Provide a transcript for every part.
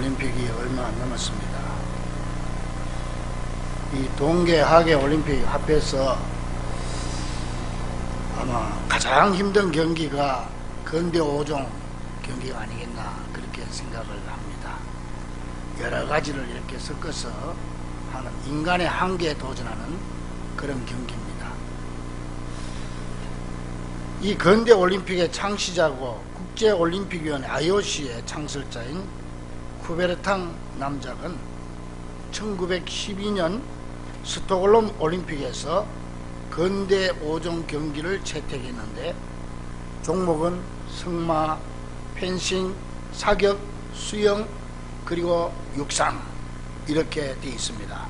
올림픽이 얼마 안 남았습니다. 이 동계 하계 올림픽 합해서 아마 가장 힘든 경기가 근대 5종 경기가 아니겠나 그렇게 생각을 합니다. 여러 가지를 이렇게 섞어서 하는 인간의 한계에 도전하는 그런 경기입니다. 이 근대 올림픽의 창시자고 국제올림픽위원회 IOC의 창설자인 쿠베르탕 남작은 1912년 스톡홀름 올림픽에서 근대 5종 경기를 채택했는데 종목은 승마, 펜싱, 사격, 수영, 그리고 육상 이렇게 되어 있습니다.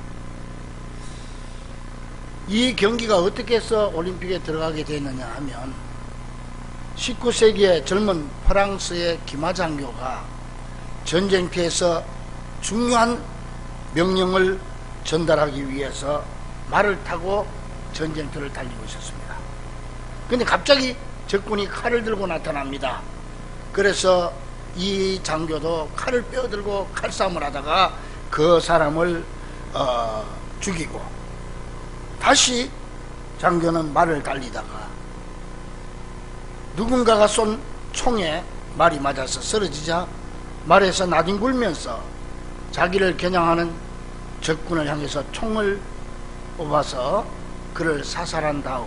이 경기가 어떻게 해서 올림픽에 들어가게 됐느냐 하면 19세기의 젊은 프랑스의 기마 장교가 전쟁터에서 중요한 명령을 전달하기 위해서 말을 타고 전쟁터를 달리고 있었습니다. 근데 갑자기 적군이 칼을 들고 나타납니다. 그래서 이 장교도 칼을 빼어들고 칼싸움을 하다가 그 사람을 죽이고 다시 장교는 말을 달리다가 누군가가 쏜 총에 말이 맞아서 쓰러지자 말에서 나뒹굴면서 자기를 겨냥하는 적군을 향해서 총을 뽑아서 그를 사살한 다음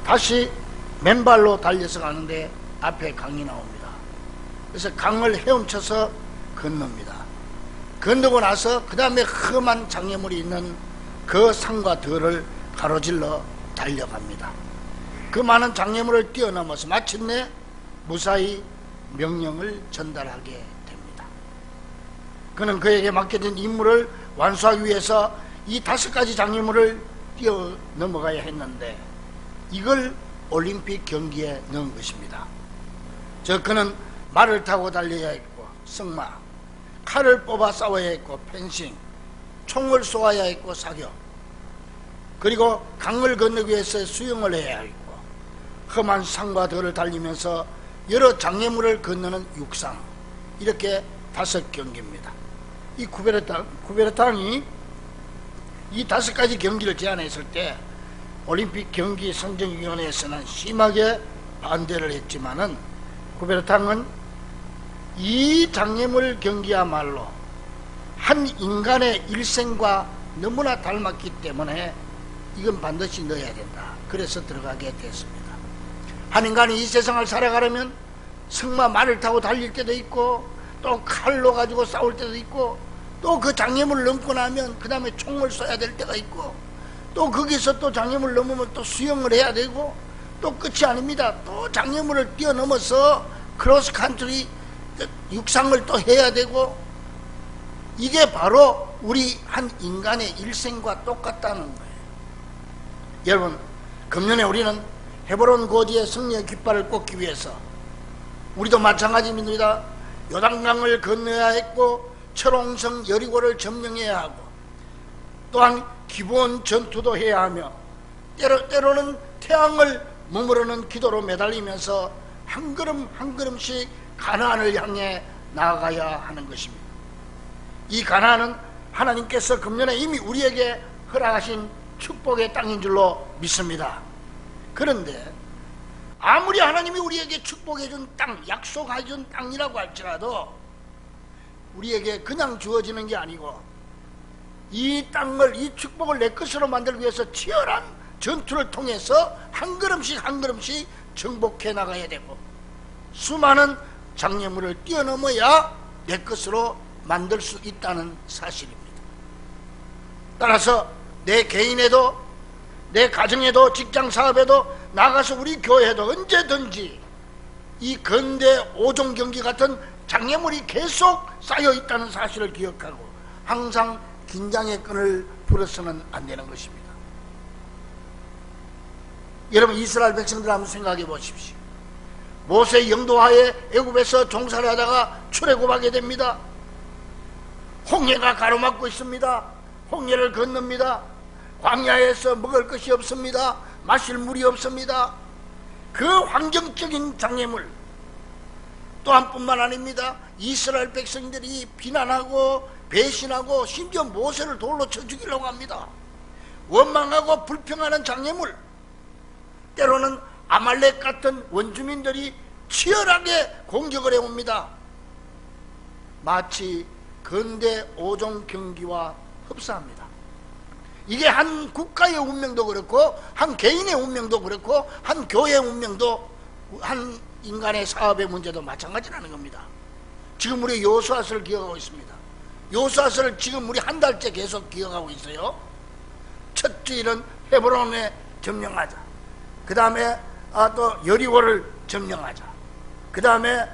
다시 맨발로 달려서 가는데 앞에 강이 나옵니다. 그래서 강을 헤엄쳐서 건넙니다. 건너고 나서 그 다음에 험한 장애물이 있는 그 산과 들을 가로질러 달려갑니다. 그 많은 장애물을 뛰어넘어서 마침내 무사히 명령을 전달하게 됩니다. 그는 그에게 맡겨진 임무를 완수하기 위해서 이 5가지 장애물을 뛰어넘어가야 했는데 이걸 올림픽 경기에 넣은 것입니다. 그는 말을 타고 달려야 했고 승마, 칼을 뽑아 싸워야 했고 펜싱, 총을 쏘아야 했고 사격, 그리고 강을 건너기 위해서 수영을 해야 했고 험한 산과 들을 달리면서 여러 장애물을 건너는 육상, 이렇게 5경기입니다. 이 쿠베르탕이 이 5가지 경기를 제안했을 때 올림픽 경기 선정위원회에서는 심하게 반대를 했지만은 쿠베르탕은 이 장애물 경기야말로 한 인간의 일생과 너무나 닮았기 때문에 이건 반드시 넣어야 된다. 그래서 들어가게 됐습니다. 한 인간이 이 세상을 살아가려면 승마 말을 타고 달릴 때도 있고 또 칼로 가지고 싸울 때도 있고 또 그 장애물을 넘고 나면 그 다음에 총을 쏘야 될 때가 있고 또 거기서 또 장애물을 넘으면 또 수영을 해야 되고 또 끝이 아닙니다. 또 장애물을 뛰어넘어서 크로스컨트리 육상을 또 해야 되고 이게 바로 우리 한 인간의 일생과 똑같다는 거예요. 여러분, 금년에 우리는 헤브론 고지의 승리의 깃발을 꽂기 위해서 우리도 마찬가지입니다. 요단강을 건너야 했고 철옹성 여리고를 점령해야 하고 또한 기본 전투도 해야 하며 때로는 태양을 머무르는 기도로 매달리면서 한 걸음 한 걸음씩 가나안을 향해 나아가야 하는 것입니다. 이 가나안은 하나님께서 금년에 이미 우리에게 허락하신 축복의 땅인 줄로 믿습니다. 그런데 아무리 하나님이 우리에게 축복해준 땅, 약속해준 땅이라고 할지라도 우리에게 그냥 주어지는 게 아니고 이 땅을, 이 축복을 내 것으로 만들기 위해서 치열한 전투를 통해서 한 걸음씩 한 걸음씩 정복해 나가야 되고 수많은 장애물을 뛰어넘어야 내 것으로 만들 수 있다는 사실입니다. 따라서 내 개인에도 내 가정에도 직장 사업에도 나가서 우리 교회에도 언제든지 이 근대 5종 경기 같은 장애물이 계속 쌓여 있다는 사실을 기억하고 항상 긴장의 끈을 풀어서는 안 되는 것입니다. 여러분, 이스라엘 백성들 한번 생각해 보십시오. 모세 영도하에 애굽에서 종살이 하다가 출애굽하게 됩니다. 홍해가 가로막고 있습니다. 홍해를 건넙니다. 광야에서 먹을 것이 없습니다. 마실 물이 없습니다. 그 환경적인 장애물, 또한뿐만 아닙니다. 이스라엘 백성들이 비난하고 배신하고 심지어 모세를 돌로 쳐 죽이려고 합니다. 원망하고 불평하는 장애물, 때로는 아말렉 같은 원주민들이 치열하게 공격을 해옵니다. 마치 근대 오종 경기와 흡사합니다. 이게 한 국가의 운명도 그렇고 한 개인의 운명도 그렇고 한 교회의 운명도 한 인간의 사업의 문제도 마찬가지라는 겁니다. 지금 우리 여호수아서를 기억하고 있습니다. 여호수아서를 지금 우리 한 달째 계속 기억하고 있어요. 첫 주일은 헤브론에 점령하자. 그 다음에 또 여리고를 점령하자. 그 다음에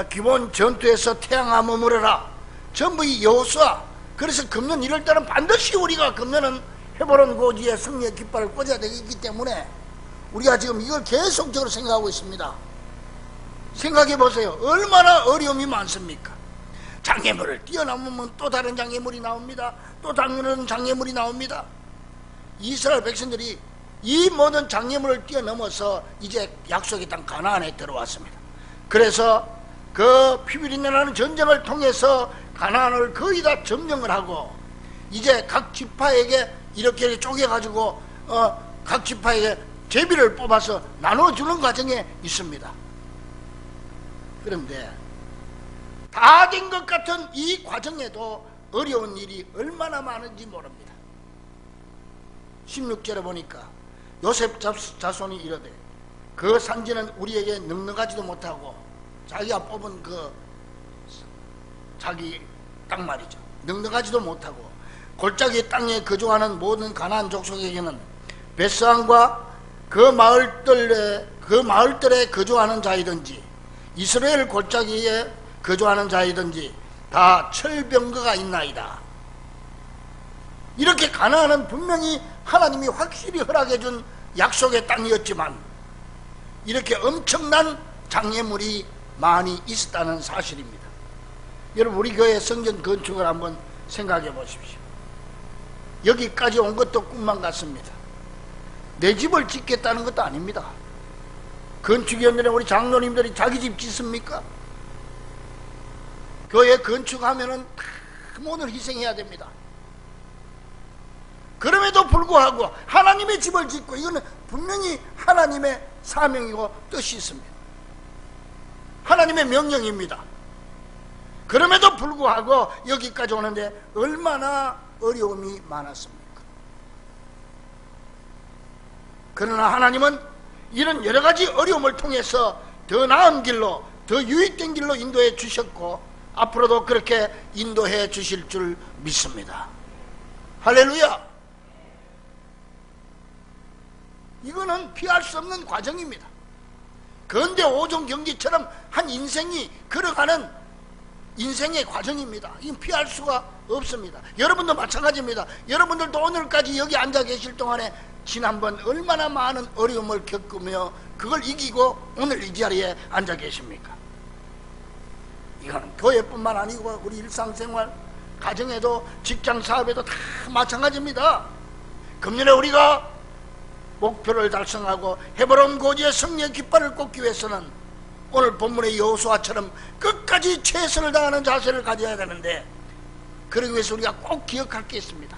기본 전투에서 태양아 머무르라. 전부 이 여호수아. 그래서 금년 1월달은 반드시 우리가 금년은 헤브론 고지에 승리의 깃발을 꽂아야 되기 때문에 우리가 지금 이걸 계속적으로 생각하고 있습니다. 생각해 보세요. 얼마나 어려움이 많습니까? 장애물을 뛰어넘으면 또 다른 장애물이 나옵니다. 또 다른 장애물이 나옵니다. 이스라엘 백성들이 이 모든 장애물을 뛰어넘어서 이제 약속의 땅 가나안에 들어왔습니다. 그래서 그 피비린내라는 전쟁을 통해서 가나안을 거의 다 점령을 하고 이제 각 지파에게 이렇게 쪼개가지고 각 지파에게 제비를 뽑아서 나눠주는 과정에 있습니다. 그런데 다 된 것 같은 이 과정에도 어려운 일이 얼마나 많은지 모릅니다. 16절에 보니까 요셉 자손이 이르되 그 산지는 우리에게 넉넉하지도 못하고 자기가 뽑은 그 자기 땅 말이죠. 넉넉하지도 못하고 골짜기 땅에 거주하는 모든 가나안 족속에게는 벳스안과 그 마을들에 거주하는 자이든지 이스라엘 골짜기에 거주하는 자이든지 다 철병거가 있나이다. 이렇게 가나안은 분명히 하나님이 확실히 허락해준 약속의 땅이었지만 이렇게 엄청난 장애물이 많이 있었다는 사실입니다. 여러분, 우리 교회 성전 건축을 한번 생각해 보십시오. 여기까지 온 것도 꿈만 같습니다. 내 집을 짓겠다는 것도 아닙니다. 건축위원들의 우리 장로님들이 자기 집 짓습니까? 교회 건축하면은 다 모든 희생해야 됩니다. 그럼에도 불구하고 하나님의 집을 짓고 이거는 분명히 하나님의 사명이고 뜻이 있습니다. 하나님의 명령입니다. 그럼에도 불구하고 여기까지 오는데 얼마나 어려움이 많았습니까? 그러나 하나님은 이런 여러 가지 어려움을 통해서 더 나은 길로, 더 유익된 길로 인도해 주셨고 앞으로도 그렇게 인도해 주실 줄 믿습니다. 할렐루야! 이거는 피할 수 없는 과정입니다. 근대 오종 경기처럼 한 인생이 걸어가는 인생의 과정입니다. 이건 피할 수가 없습니다. 여러분도 마찬가지입니다. 여러분들도 오늘까지 여기 앉아 계실 동안에 지난번 얼마나 많은 어려움을 겪으며 그걸 이기고 오늘 이 자리에 앉아 계십니까? 이거는 교회뿐만 아니고 우리 일상생활, 가정에도 직장 사업에도 다 마찬가지입니다. 금년에 우리가 목표를 달성하고 헤브론 고지의 승리의 깃발을 꽂기 위해서는 오늘 본문의 여호수아처럼 끝까지 최선을 다하는 자세를 가져야 되는데 그러기 위해서 우리가 꼭 기억할 게 있습니다.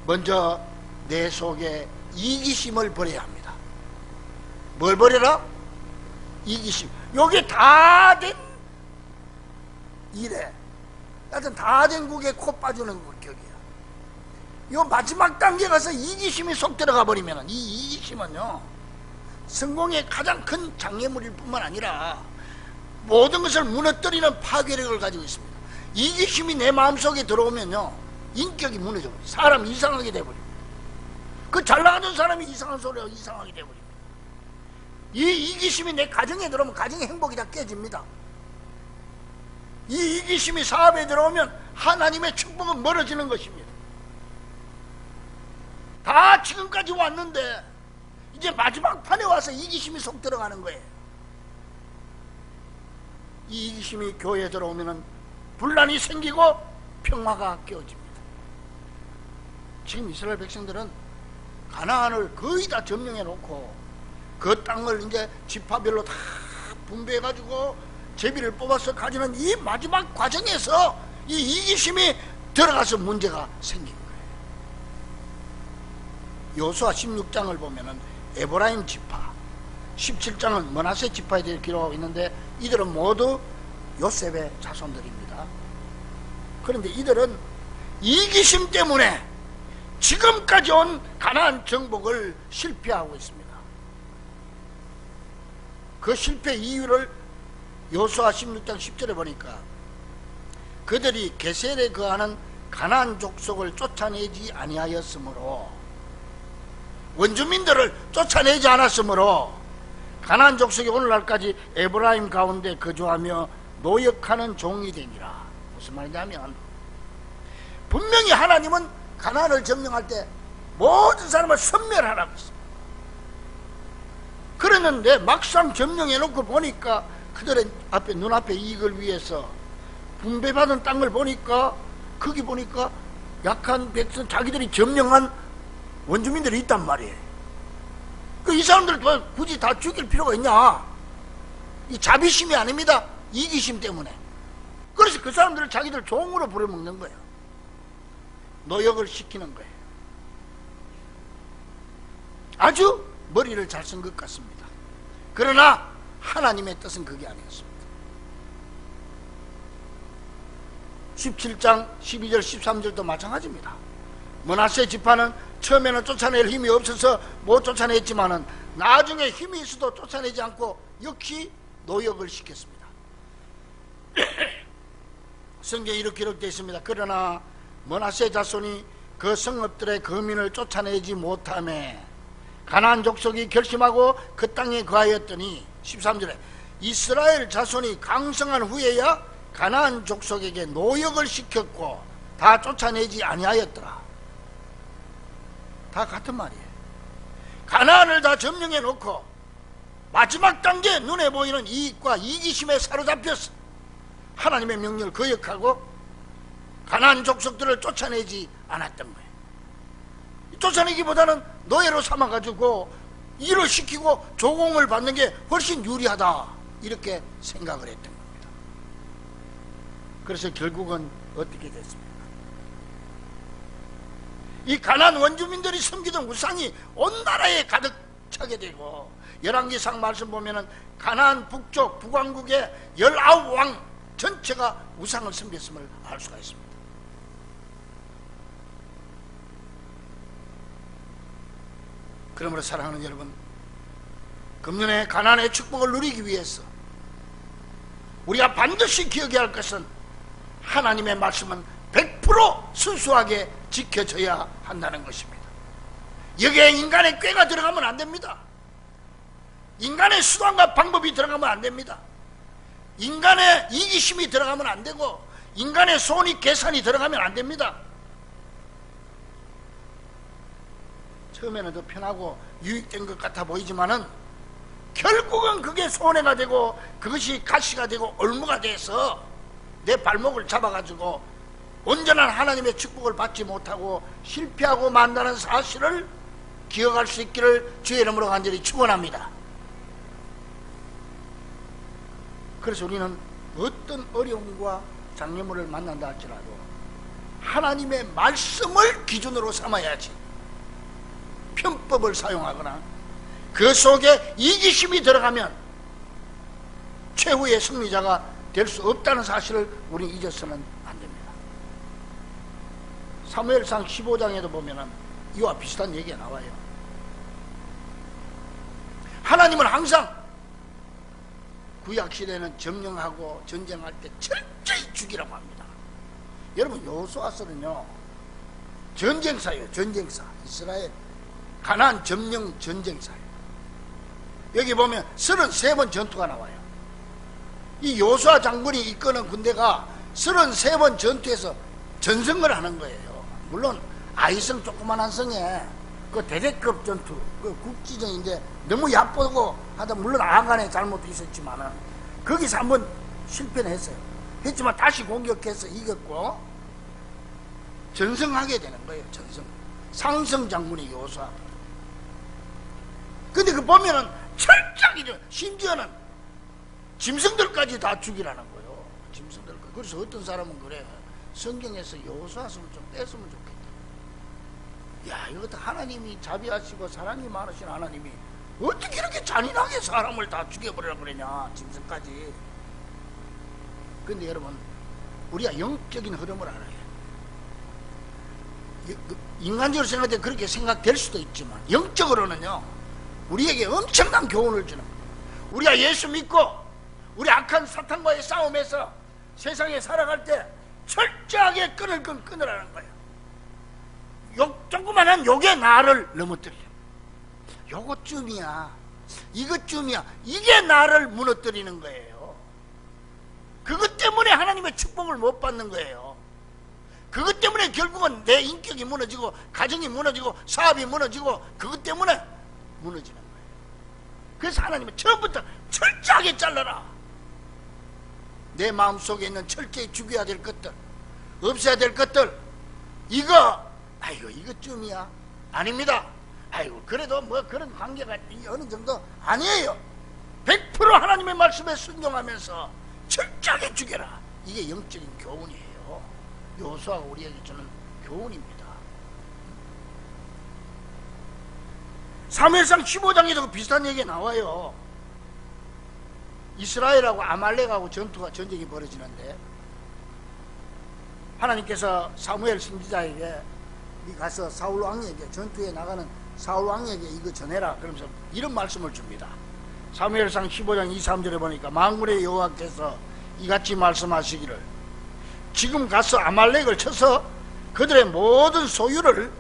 먼저 내 속에 이기심을 버려야 합니다. 뭘 버려라? 이기심. 요게 다 된 일에 하여튼 다 된 국에 코 빠지는 격이야. 요 마지막 단계 가서 이기심이 속 들어가 버리면 이 이기심은요 성공의 가장 큰 장애물일 뿐만 아니라 모든 것을 무너뜨리는 파괴력을 가지고 있습니다. 이기심이 내 마음속에 들어오면요 인격이 무너져버려요. 사람이 이상하게 돼버립니다. 그 잘나가는 사람이 이상한 소리하고 이상하게 돼버립니다. 이 이기심이 내 가정에 들어오면 가정의 행복이 다 깨집니다. 이 이기심이 사업에 들어오면 하나님의 축복은 멀어지는 것입니다. 다 지금까지 왔는데 이제 마지막 판에 와서 이기심이 속 들어가는 거예요. 이 이기심이 교회에 들어오면 분란이 생기고 평화가 깨어집니다. 지금 이스라엘 백성들은 가나안을 거의 다 점령해 놓고 그 땅을 이제 지파별로 다 분배해 가지고 제비를 뽑아서 가지는 이 마지막 과정에서 이 이기심이 들어가서 문제가 생긴 거예요. 여호수아 16장을 보면은 에브라임 지파, 17장은 므낫세 지파에 대해 기록하고 있는데 이들은 모두 요셉의 자손들입니다. 그런데 이들은 이기심 때문에 지금까지 온 가나안 정복을 실패하고 있습니다. 그 실패 이유를 여호수아 16장 10절에 보니까 그들이 게셀에 거하는 가나안 족속을 쫓아내지 아니하였으므로, 원주민들을 쫓아내지 않았으므로 가나안 족속이 오늘날까지 에브라임 가운데 거주하며 노역하는 종이 되니라. 무슨 말이냐면, 분명히 하나님은 가나안을 점령할 때 모든 사람을 섬멸하라고 했습니다. 그랬는데 막상 점령해놓고 보니까 그들의 앞에, 눈앞에 이익을 위해서 분배받은 땅을 보니까, 거기 보니까 약한 백성, 자기들이 점령한 원주민들이 있단 말이에요. 이 사람들 굳이 다 죽일 필요가 있냐? 이 자비심이 아닙니다. 이기심 때문에. 그래서 그 사람들을 자기들 종으로 부려먹는 거예요. 노역을 시키는 거예요. 아주 머리를 잘 쓴 것 같습니다. 그러나 하나님의 뜻은 그게 아니었습니다. 17장 12절 13절도 마찬가지입니다. 므낫세 지파는 처음에는 쫓아낼 힘이 없어서 못 쫓아냈지만은 나중에 힘이 있어도 쫓아내지 않고 역시 노역을 시켰습니다. 성경에 이렇게 기록되어 있습니다. 그러나 므낫세 자손이 그 성읍들의 거민을 쫓아내지 못하며 가나안 족속이 결심하고 그 땅에 거하였더니, 13절에 이스라엘 자손이 강성한 후에야 가나안 족속에게 노역을 시켰고 다 쫓아내지 아니하였더라. 다 같은 말이에요. 가나안을 다 점령해 놓고 마지막 단계 눈에 보이는 이익과 이기심에 사로잡혀서 하나님의 명령을 거역하고 가나안 족속들을 쫓아내지 않았던 거예요. 쫓아내기보다는 노예로 삼아가지고 일을 시키고 조공을 받는 게 훨씬 유리하다, 이렇게 생각을 했던 겁니다. 그래서 결국은 어떻게 됐습니까? 이 가나안 원주민들이 섬기던 우상이 온 나라에 가득 차게 되고, 열왕기상 말씀 보면은 가나안 북쪽 북왕국의 19왕 전체가 우상을 섬겼음을 알 수가 있습니다. 그러므로 사랑하는 여러분, 금년에 가나안의 축복을 누리기 위해서 우리가 반드시 기억해야 할 것은, 하나님의 말씀은 100% 순수하게 지켜져야 한다는 것입니다. 여기에 인간의 꾀가 들어가면 안 됩니다. 인간의 수단과 방법이 들어가면 안 됩니다. 인간의 이기심이 들어가면 안 되고, 인간의 손익 계산이 들어가면 안 됩니다. 처음에는 더 편하고 유익된 것 같아 보이지만은 결국은 그게 손해가 되고 그것이 가시가 되고 올무가 돼서 내 발목을 잡아가지고 온전한 하나님의 축복을 받지 못하고 실패하고 만다는 사실을 기억할 수 있기를 주의 이름으로 간절히 축원합니다. 그래서 우리는 어떤 어려움과 장애물을 만난다 할지라도 하나님의 말씀을 기준으로 삼아야지, 편법을 사용하거나 그 속에 이기심이 들어가면 최후의 승리자가 될 수 없다는 사실을 우리는 잊어서는 안 됩니다. 사무엘상 15장에도 보면은 이와 비슷한 얘기가 나와요. 하나님은 항상 구약시대는 점령하고 전쟁할 때 철저히 죽이라고 합니다. 여러분, 여호수아서는요 전쟁사예요. 전쟁사. 이스라엘 가나안 점령 전쟁사예요. 여기 보면 33번 전투가 나와요. 이 여호수아 장군이 이끄는 군대가 33번 전투에서 전승을 하는 거예요. 물론 아이성 조그만한 성에 그 대대급 전투, 그 국지전인데 너무 얕보고 하다, 물론 아간의 잘못도 있었지만은 거기서 한번 실패는 했어요. 했지만 다시 공격해서 이겼고 전승하게 되는 거예요. 전승. 상성 장군이 여호수아. 근데 그 보면은 철저하게, 심지어는 짐승들까지 다 죽이라는 거예요. 짐승들까지. 그래서 어떤 사람은 그래, 성경에서 여호수아서는 좀 뺐으면 좋겠다. 야, 이것도 하나님이 자비하시고 사랑이 많으신 하나님이 어떻게 이렇게 잔인하게 사람을 다 죽여버리려고 그러냐, 짐승까지. 근데 여러분, 우리가 영적인 흐름을 알아요. 인간적으로 생각할 때 그렇게 생각될 수도 있지만 영적으로는요, 우리에게 엄청난 교훈을 주는 거예요. 우리가 예수 믿고 우리 악한 사탄과의 싸움에서 세상에 살아갈 때 철저하게 끊을 건 끊으라는 거예요. 조그만한 욕의 나를 넘어뜨려. 요것쯤이야, 이것쯤이야, 이게 나를 무너뜨리는 거예요. 그것 때문에 하나님의 축복을 못 받는 거예요. 그것 때문에 결국은 내 인격이 무너지고 가정이 무너지고 사업이 무너지고 그것 때문에 무너지는 거예요. 그래서 하나님은 처음부터 철저하게 잘라라. 내 마음속에 있는 철저히 죽여야 될 것들, 없애야 될 것들, 이거 아이고 이것쯤이야, 아닙니다. 아이고 그래도 뭐 그런 관계가 어느 정도 아니에요. 100% 하나님의 말씀에 순종하면서 철저하게 죽여라. 이게 영적인 교훈이에요. 여호수아가 우리에게 주는 교훈입니다. 사무엘상 15장에도 비슷한 얘기가 나와요. 이스라엘하고 아말렉하고 전쟁이 벌어지는데 하나님께서 사무엘 선지자에게 네 가서 사울 왕에게, 전투에 나가는 사울 왕에게 이거 전해라 그러면서 이런 말씀을 줍니다. 사무엘상 15장 2, 3절에 보니까 만군의 여호와께서 이같이 말씀하시기를 지금 가서 아말렉을 쳐서 그들의 모든 소유를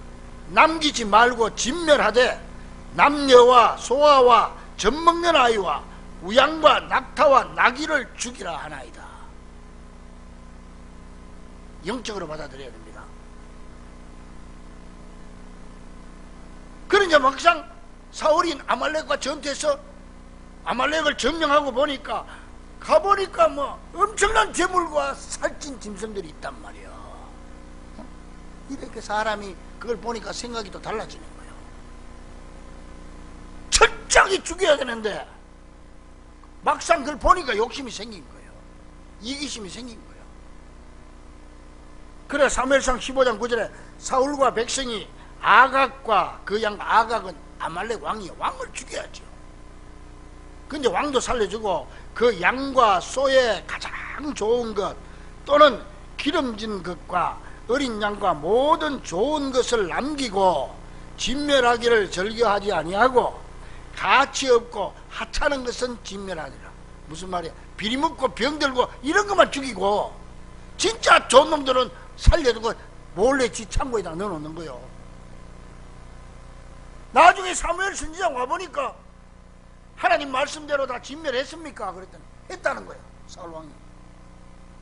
남기지 말고 진멸하되 남녀와 소아와 젖먹는 아이와 우양과 낙타와 나귀를 죽이라 하나이다. 영적으로 받아들여야 됩니다. 그러니까 막상 사울이 아말렉과 전투해서 아말렉을 점령하고 보니까 가보니까 뭐 엄청난 괴물과 살찐 짐승들이 있단 말이야. 이렇게 사람이 그걸 보니까 생각이 또 달라지는 거예요. 철저하게 죽여야 되는데 막상 그걸 보니까 욕심이 생긴 거예요. 이기심이 생긴 거예요. 그래 사무엘상 15장 9절에 사울과 백성이 아각과 그 양 아각은 아말렉 왕이에요. 왕을 죽여야죠. 근데 왕도 살려주고 그 양과 소의 가장 좋은 것 또는 기름진 것과 어린 양과 모든 좋은 것을 남기고 진멸하기를 절겨하지 아니하고 가치 없고 하찮은 것은 진멸하니라. 무슨 말이야? 비리 먹고 병들고 이런 것만 죽이고 진짜 좋은 놈들은 살려두고 몰래 지 창고에다 넣어놓는 거예요. 나중에 사무엘 선지자 와보니까 하나님 말씀대로 다 진멸했습니까? 그랬더니 했다는 거예요. 사울 왕이.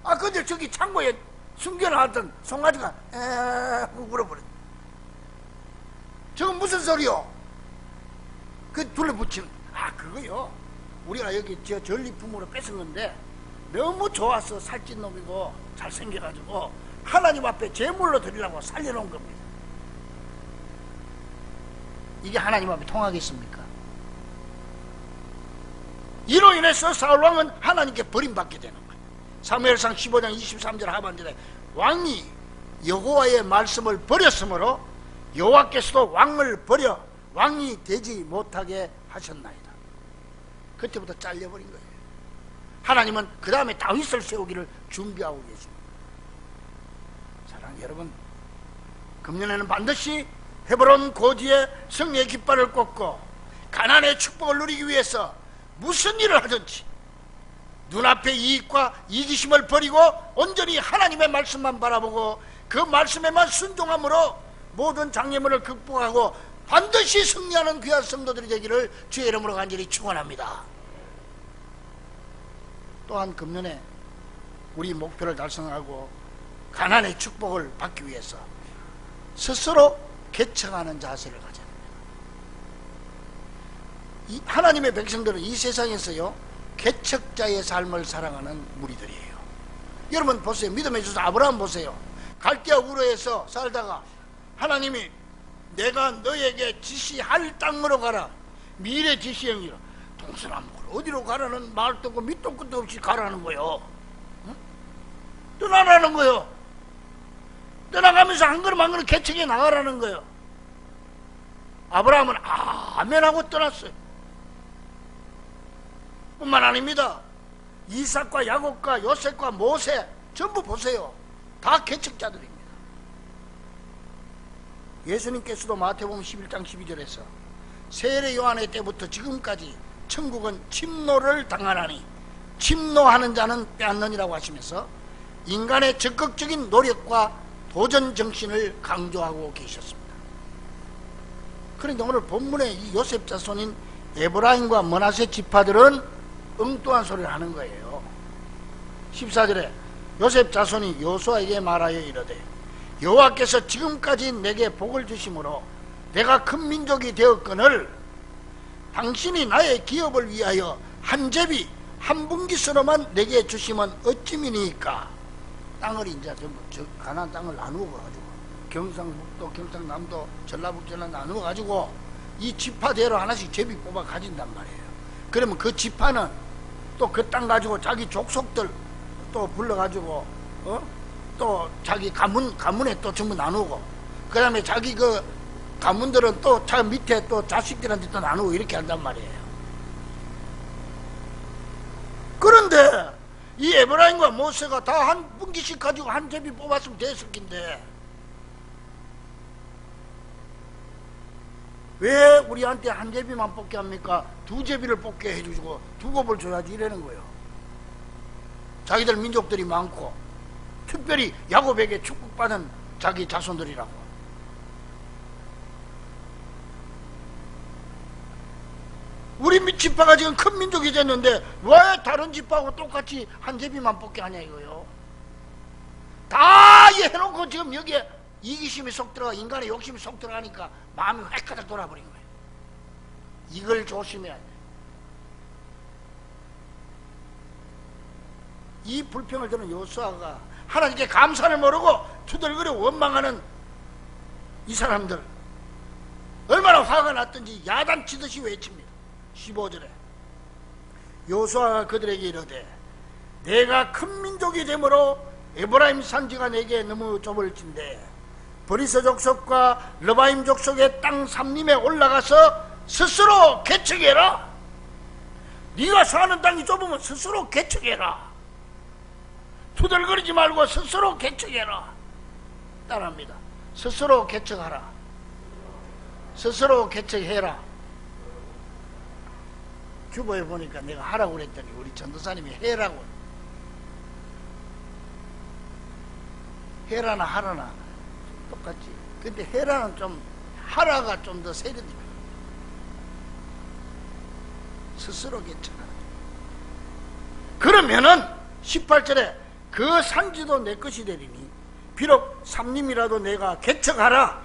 아 근데 저기 창고에 숨겨놨던 송아지가 하고 물어버렸어. 저건 무슨 소리요? 그 둘러붙이는. 아 그거요, 우리가 여기 저 전리품으로 뺏은 건데 너무 좋아서 살찐 놈이고 잘생겨가지고 하나님 앞에 제물로 드리려고 살려놓은 겁니다. 이게 하나님 앞에 통하겠습니까? 이로 인해서 사울왕은 하나님께 버림받게 되는 거예요. 사무엘상 15장 23절 하반절에 왕이 여호와의 말씀을 버렸으므로 여호와께서도 왕을 버려 왕이 되지 못하게 하셨나이다. 그때부터 잘려버린 거예요. 하나님은 그 다음에 다윗을 세우기를 준비하고 계십니다. 사랑하는 여러분, 금년에는 반드시 헤브론 고지에 성령의 깃발을 꽂고 가나안의 축복을 누리기 위해서 무슨 일을 하든지 눈앞의 이익과 이기심을 버리고 온전히 하나님의 말씀만 바라보고 그 말씀에만 순종함으로 모든 장애물을 극복하고 반드시 승리하는 귀한 성도들이 되기를 주의 이름으로 간절히 축원합니다. 또한 금년에 우리 목표를 달성하고 가나안의 축복을 받기 위해서 스스로 개척하는 자세를 가져야 합니다. 이 하나님의 백성들은 이 세상에서요 개척자의 삶을 살아가는 무리들이에요. 여러분 보세요. 믿음의 주사 아브라함 보세요. 갈대아 우르에서 살다가 하나님이 내가 너에게 지시할 땅으로 가라, 미래 지시형이라 무슨 어디로 가라는 말도 없고 밑도 끝도 없이 가라는 거요. 응? 떠나라는 거요. 떠나가면서 한 걸음 한 걸음 개척해 나가라는 거요. 아브라함은 아멘 하고 떠났어요. 뿐만 아닙니다. 이삭과 야곱과 요셉과 모세 전부 보세요. 다 개척자들입니다. 예수님께서도 마태복음 11장 12절에서 세례 요한의 때부터 지금까지 천국은 침노를 당하나니 침노하는 자는 빼앗느니라고 하시면서 인간의 적극적인 노력과 도전 정신을 강조하고 계셨습니다. 그러니까 오늘 본문의 이 요셉 자손인 에브라임과 므낫세 지파들은 엉뚱한 소리를 하는 거예요. 14절에 요셉 자손이 여호수아에게 말하여 이르되 여호와께서 지금까지 내게 복을 주심으로 내가 큰 민족이 되었거늘 당신이 나의 기업을 위하여 한 제비 한 분깃으로만 내게 주시면 어찌미니까. 땅을 이제 전부 가나안 땅을 나누어 가지고 경상북도 경상남도 전라북도 나누어 가지고 이 지파대로 하나씩 제비 뽑아 가진단 말이에요. 그러면 그 지파는 또 그 땅 가지고 자기 족속들 또 불러가지고 또 자기 가문에 또 전부 나누고, 그 다음에 자기 그 가문들은 또 자 밑에 또 자식들한테 또 나누고 이렇게 한단 말이에요. 그런데 이 에브라임과 모세가 다 한 분기씩 가지고 한 제비 뽑았으면 됐을 텐데 왜 우리한테 한 제비만 뽑게 합니까? 두 제비를 뽑게 해주고 두 곱을 줘야지 이러는 거예요. 자기들 민족들이 많고 특별히 야곱에게 축복받은 자기 자손들이라고. 우리 지파가 지금 큰 민족이 됐는데 왜 다른 지파하고 똑같이 한 제비만 뽑게 하냐 이거요. 다 해놓고 지금 여기에 이기심이 속 들어가, 인간의 욕심이 속 들어가니까 마음이 획가닥 돌아버린 거예요. 이걸 조심해야 돼. 이 불평을 들은 여호수아가 하나님께 감사를 모르고 투덜거려 원망하는 이 사람들 얼마나 화가 났던지 야단치듯이 외칩니다. 15절에 여호수아가 그들에게 이르되 내가 큰 민족이 되므로 에브라임 산지가 내게 너무 좁을진데 브리스 족속과 르바임 족속의 땅 삼림에 올라가서 스스로 개척해라. 네가 사는 땅이 좁으면 스스로 개척해라. 투덜거리지 말고 스스로 개척해라. 따라합니다. 스스로 개척하라. 스스로 개척해라. 주보에 보니까 내가 하라고 그랬더니 우리 전도사님이 해라고. 해라나 하라나 똑같지. 근데 해라는 좀, 하라가 좀 더 세련돼. 스스로 개척하라. 그러면은 18절에 그 산지도 내 것이 되리니 비록 삼림이라도 내가 개척하라.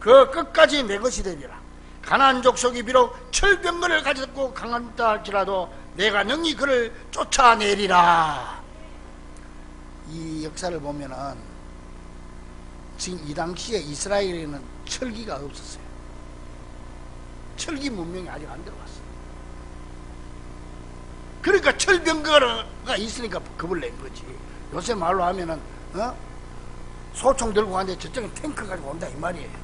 그 끝까지 내 것이 되리라. 가나안 족속이 비록 철병거를 가졌고 강한다 할지라도 내가 능히 그를 쫓아내리라. 이 역사를 보면은 지금 이 당시에 이스라엘에는 철기가 없었어요. 철기 문명이 아직 안 들어왔어요. 그러니까 철병거가 있으니까 겁을 낸 거지. 요새 말로 하면은 소총 들고 가는데 저쪽에 탱크 가지고 온다 이 말이에요.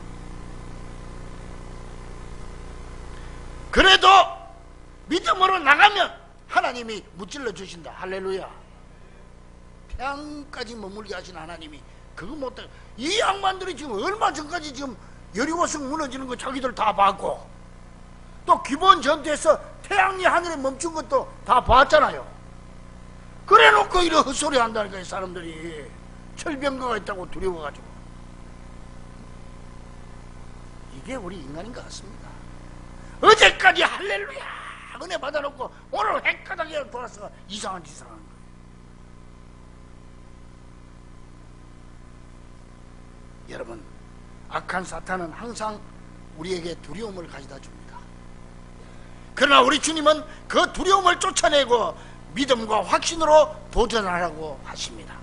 그래도 믿음으로 나가면 하나님이 무찔러 주신다. 할렐루야. 태양까지 머물게 하신 하나님이 그거 못해. 이 양반들이 지금 얼마 전까지 지금 여리고성 무너지는 거 자기들 다 봤고 또 기본 전투에서 태양이 하늘에 멈춘 것도 다 봤잖아요. 그래 놓고 이런 헛소리 한다니까 이 사람들이. 철병거가 있다고 두려워가지고. 이게 우리 인간인 것 같습니다. 어제까지 할렐루야 은혜 받아놓고 오늘 헷가닥에 돌아서 이상한 짓을 하는 거예요. 여러분, 악한 사탄은 항상 우리에게 두려움을 가져다 줍니다. 그러나 우리 주님은 그 두려움을 쫓아내고 믿음과 확신으로 도전하라고 하십니다.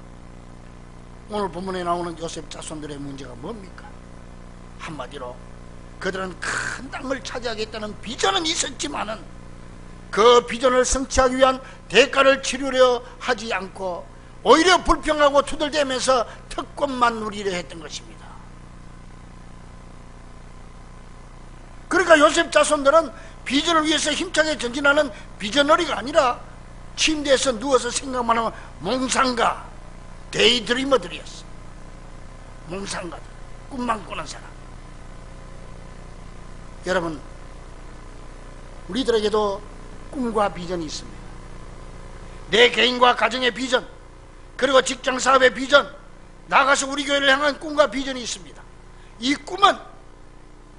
오늘 본문에 나오는 요셉 자손들의 문제가 뭡니까? 한마디로 그들은 큰 땅을 차지하겠다는 비전은 있었지만은 그 비전을 성취하기 위한 대가를 치르려 하지 않고 오히려 불평하고 투덜대면서 특권만 누리려 했던 것입니다. 그러니까 요셉 자손들은 비전을 위해서 힘차게 전진하는 비전너리가 아니라 침대에서 누워서 생각만 하면 몽상가, 데이드리머들이었어. 몽상가들, 꿈만 꾸는 사람. 여러분, 우리들에게도 꿈과 비전이 있습니다. 내 개인과 가정의 비전, 그리고 직장 사업의 비전, 나가서 우리 교회를 향한 꿈과 비전이 있습니다. 이 꿈은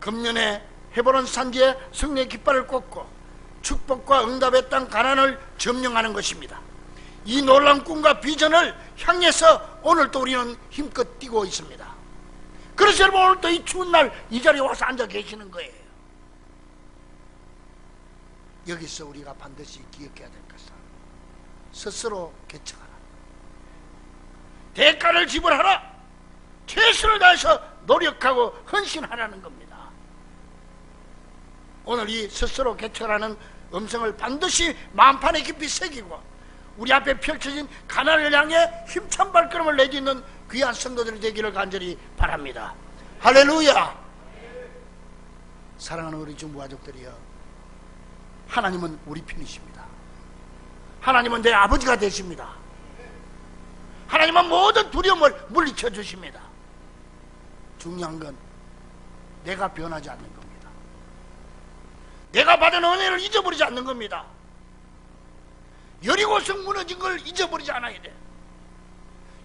금년에 헤브론 산지에 승리의 깃발을 꽂고 축복과 응답의 땅 가나안을 점령하는 것입니다. 이 놀라운 꿈과 비전을 향해서 오늘도 우리는 힘껏 뛰고 있습니다. 그래서 여러분, 오늘도 이 추운 날 이 자리에 와서 앉아 계시는 거예요. 여기서 우리가 반드시 기억해야 될 것은 스스로 개척하라, 대가를 지불하라, 최선을 다해서 노력하고 헌신하라는 겁니다. 오늘 이 스스로 개척하라는 음성을 반드시 마음판에 깊이 새기고 우리 앞에 펼쳐진 가나안을 향해 힘찬 발걸음을 내딛는 귀한 성도들이 되기를 간절히 바랍니다. 할렐루야. 사랑하는 우리 중부가족들이여, 하나님은 우리 편이십니다. 하나님은 내 아버지가 되십니다. 하나님은 모든 두려움을 물리쳐 주십니다. 중요한 건 내가 변하지 않는 겁니다. 내가 받은 은혜를 잊어버리지 않는 겁니다. 여리고성 무너진 걸 잊어버리지 않아야 돼.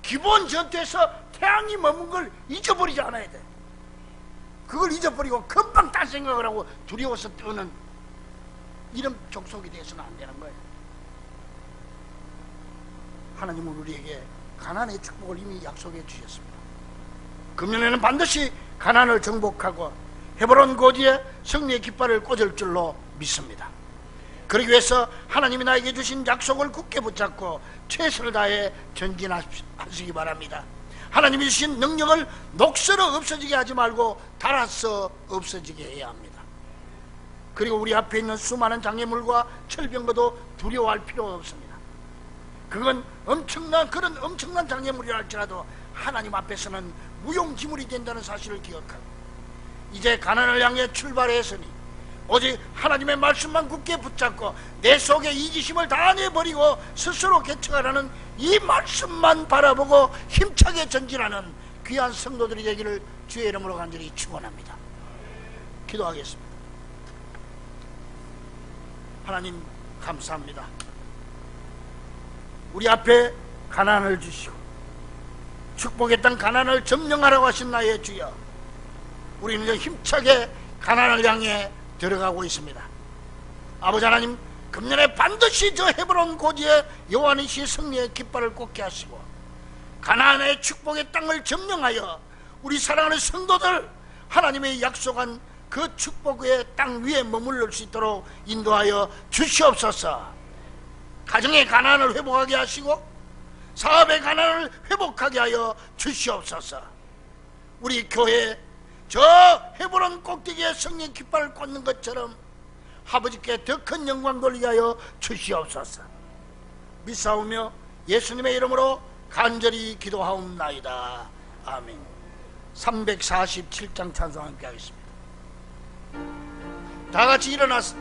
기본 전투에서 태양이 머문 걸 잊어버리지 않아야 돼. 그걸 잊어버리고 금방 딴 생각을 하고 두려워서 떠는 이런 족속이 돼서는 안 되는 거예요. 하나님은 우리에게 가나안의 축복을 이미 약속해 주셨습니다. 금년에는 반드시 가나안을 정복하고 헤브론 고지에 승리의 깃발을 꽂을 줄로 믿습니다. 그러기 위해서 하나님이 나에게 주신 약속을 굳게 붙잡고 최선을 다해 전진하시기 바랍니다. 하나님이 주신 능력을 녹슬어 없어지게 하지 말고 달아서 없어지게 해야 합니다. 그리고 우리 앞에 있는 수많은 장애물과 철병과도 두려워할 필요가 없습니다. 그건 그런 엄청난 장애물이라 할지라도 하나님 앞에서는 무용지물이 된다는 사실을 기억하고 이제 가나안을 향해 출발했으니 오직 하나님의 말씀만 굳게 붙잡고 내 속에 이기심을 다 내버리고 스스로 개척하라는 이 말씀만 바라보고 힘차게 전진하는 귀한 성도들이 되기를 주의 이름으로 간절히 축원합니다. 기도하겠습니다. 하나님 감사합니다. 우리 앞에 가나안을 주시고 축복의 땅 가나안을 점령하라고 하신 나의 주여, 우리는 이제 힘차게 가나안을 향해 들어가고 있습니다. 아버지 하나님, 금년에 반드시 저 헤브론 고지에 여호와니시 승리의 깃발을 꽂게 하시고 가나안의 축복의 땅을 점령하여 우리 사랑하는 성도들 하나님의 약속한 그 축복의 땅 위에 머무를 수 있도록 인도하여 주시옵소서. 가정의 가나안을 회복하게 하시고 사업의 가나안을 회복하게 하여 주시옵소서. 우리 교회 저 헤브론 꼭대기에 성령 깃발을 꽂는 것처럼 아버지께 더 큰 영광 돌리게 하여 주시옵소서. 믿사오며 예수님의 이름으로 간절히 기도하옵나이다. 아멘. 347장 찬송 함께 하겠습니다. 다 같이 일어나서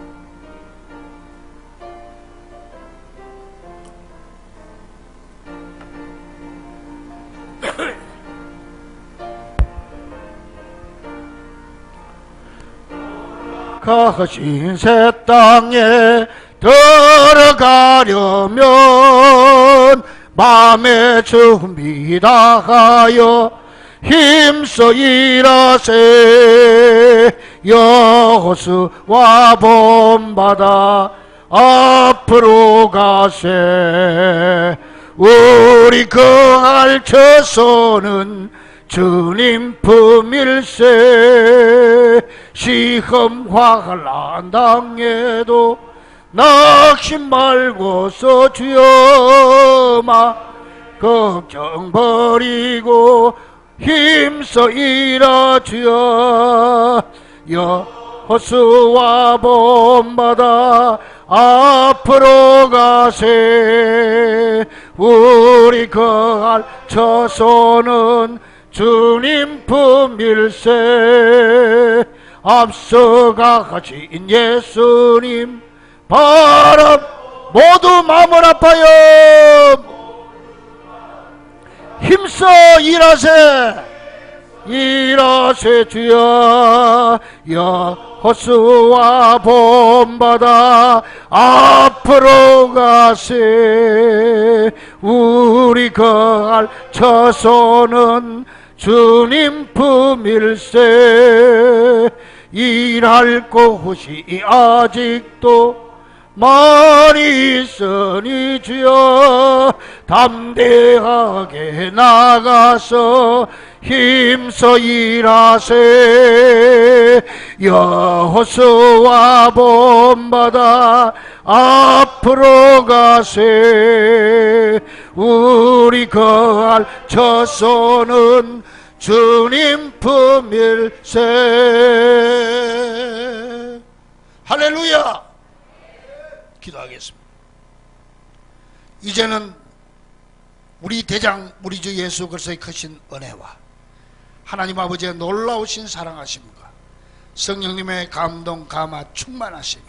거신 새 땅에 들어가려면 마음의 준비 다 하여 힘써 일하세. 여호수아 본받아 앞으로 가세. 우리 거할 처소는 주님 품일세. 시험 화란 당에도 낙심 말고서 주여마 걱정 버리고 힘써 일하 주여. 여호수아 본받아 앞으로 가세. 우리 거할 처소는 주님 품일세. 앞서가 가신 예수님 바람. 모두 마음을 아파요. 힘써 일하세. 일하세 주여. 여호수아 본받아 앞으로 가세. 우리 거할 처소는 주님 품일세. 일할 곳이 아직도 많이 있으니 주여 담대하게 나가서 힘써 일하세. 여호수아 본받아 앞으로 가세. 우리 거할 처소는 주님 품일세. 할렐루야. 기도하겠습니다. 이제는 우리 대장 우리 주 예수 그리스도의 크신 은혜와 하나님 아버지의 놀라우신 사랑하심과 성령님의 감동 감화 충만하심이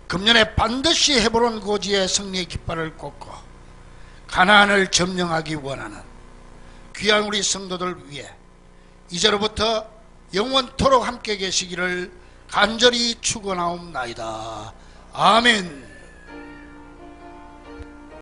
금년에 반드시 헤브론 고지의 승리의 깃발을 꽂고 가나안을 점령하기 원하는 귀한 우리 성도들 위해 이제로부터 영원토록 함께 계시기를 간절히 축원하옵나이다. 아멘.